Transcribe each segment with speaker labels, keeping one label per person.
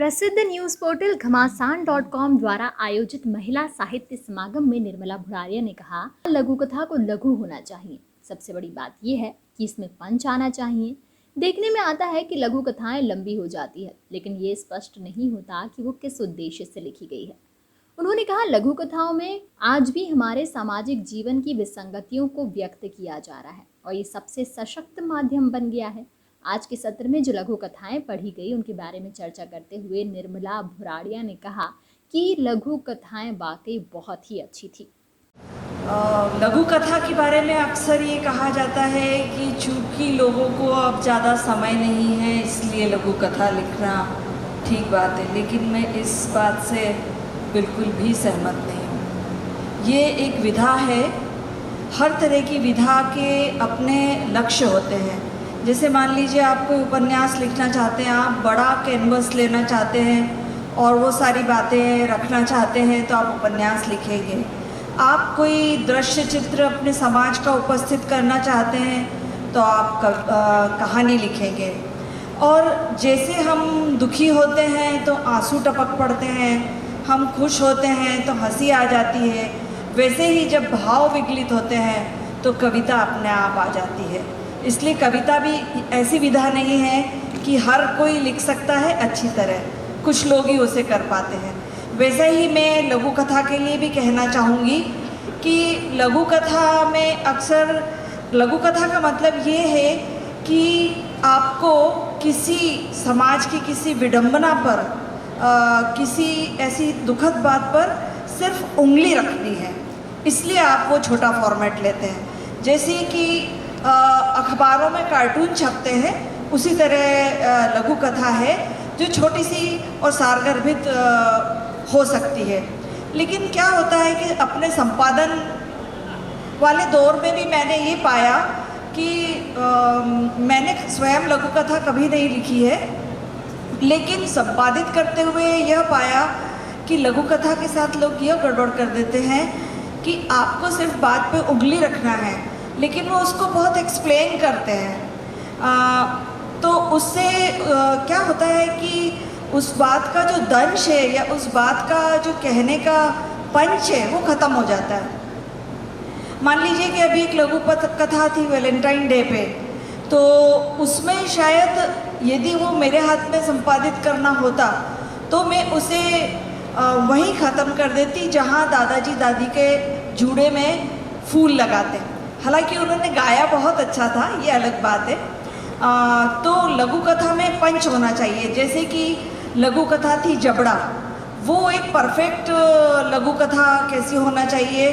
Speaker 1: प्रसिद्ध news portal घमासान.com द्वारा आयोजित महिला साहित्य समागम में निर्मला भुरारिया ने कहा, लघु कथा को लघु होना चाहिए। सबसे बड़ी बात यह है कि इसमें पंच आना चाहिए। देखने में आता है कि लघु कथाएं लंबी हो जाती है, लेकिन ये स्पष्ट नहीं होता कि वो किस उद्देश्य से लिखी गई है। उन्होंने कहा, लघु कथाओं में आज भी हमारे सामाजिक जीवन की विसंगतियों को व्यक्त किया जा रहा है और ये सबसे सशक्त माध्यम बन गया है। आज के सत्र में जो लघु कथाएं पढ़ी गई उनके बारे में चर्चा करते हुए निर्मला भुरारिया ने कहा कि लघु कथाएं वाकई बहुत ही अच्छी थी।
Speaker 2: लघु कथा के बारे में अक्सर ये कहा जाता है कि चूंकि लोगों को अब ज़्यादा समय नहीं है इसलिए लघु कथा लिखना ठीक बात है, लेकिन मैं इस बात से बिल्कुल भी सहमत नहीं हूँ। ये एक विधा है, हर तरह की विधा के अपने लक्ष्य होते हैं। जैसे मान लीजिए आप कोई उपन्यास लिखना चाहते हैं, आप बड़ा कैनवस लेना चाहते हैं और वो सारी बातें रखना चाहते हैं तो आप उपन्यास लिखेंगे। आप कोई दृश्य चित्र अपने समाज का उपस्थित करना चाहते हैं तो आप कहानी लिखेंगे। और जैसे हम दुखी होते हैं तो आंसू टपक पड़ते हैं, हम खुश होते हैं तो हंसी आ जाती है, वैसे ही जब भाव विगलित होते हैं तो कविता अपने आप आ जाती है। इसलिए कविता भी ऐसी विधा नहीं है कि हर कोई लिख सकता है अच्छी तरह, कुछ लोग ही उसे कर पाते हैं। वैसे ही मैं लघु कथा के लिए भी कहना चाहूँगी कि लघु कथा में अक्सर लघु कथा का मतलब ये है कि आपको किसी समाज की किसी विडंबना पर किसी ऐसी दुखद बात पर सिर्फ उंगली रखनी है, इसलिए आप वो छोटा फॉर्मेट लेते हैं। जैसे कि अखबारों में कार्टून छपते हैं, उसी तरह लघु कथा है जो छोटी सी और सारगर्भित हो सकती है। लेकिन क्या होता है कि अपने संपादन वाले दौर में भी मैंने ये पाया कि मैंने स्वयं लघु कथा कभी नहीं लिखी है, लेकिन संपादित करते हुए यह पाया कि लघु कथा के साथ लोग यह गड़बड़ कर देते हैं कि आपको सिर्फ बात पे उंगली रखना है, लेकिन वो उसको बहुत एक्सप्लेन करते हैं। तो उससे क्या होता है कि उस बात का जो दंश है या उस बात का जो कहने का पंच है वो ख़त्म हो जाता है। मान लीजिए कि अभी एक लघु कथा थी वैलेंटाइन डे पे, तो उसमें शायद यदि वो मेरे हाथ में संपादित करना होता तो मैं उसे वहीं ख़त्म कर देती जहाँ दादाजी दादी के जूड़े में फूल लगाते। हालांकि उन्होंने गाया बहुत अच्छा था, ये अलग बात है। तो लघु कथा में पंच होना चाहिए। जैसे कि लघु कथा थी जबड़ा, वो एक परफेक्ट लघु कथा कैसी होना चाहिए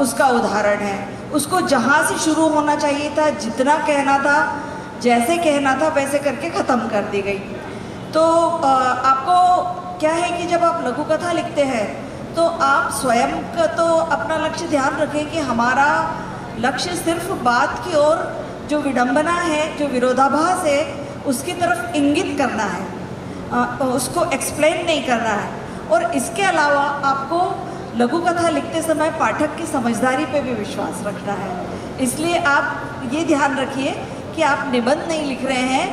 Speaker 2: उसका उदाहरण है। उसको जहाँ से शुरू होना चाहिए था, जितना कहना था, जैसे कहना था वैसे करके ख़त्म कर दी गई। तो आपको क्या है कि जब आप लघु कथा लिखते हैं तो आप स्वयं का तो अपना लक्ष्य ध्यान रखें कि हमारा लक्ष्य सिर्फ बात की ओर, जो विडंबना है, जो विरोधाभास है, उसकी तरफ इंगित करना है, उसको एक्सप्लेन नहीं करना है। और इसके अलावा आपको लघु कथा लिखते समय पाठक की समझदारी पे भी विश्वास रखना है। इसलिए आप ये ध्यान रखिए कि आप निबंध नहीं लिख रहे हैं,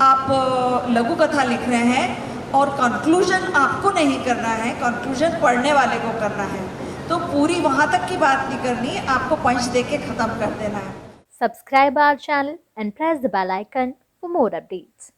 Speaker 2: आप लघु कथा लिख रहे हैं और कंक्लूजन आपको नहीं करना है, कंक्लूजन पढ़ने वाले को करना है। तो पूरी वहाँ तक की बात नहीं करनी है, आपको पंच दे के ख़त्म कर देना है।
Speaker 1: Subscribe our channel and press the bell icon for more updates.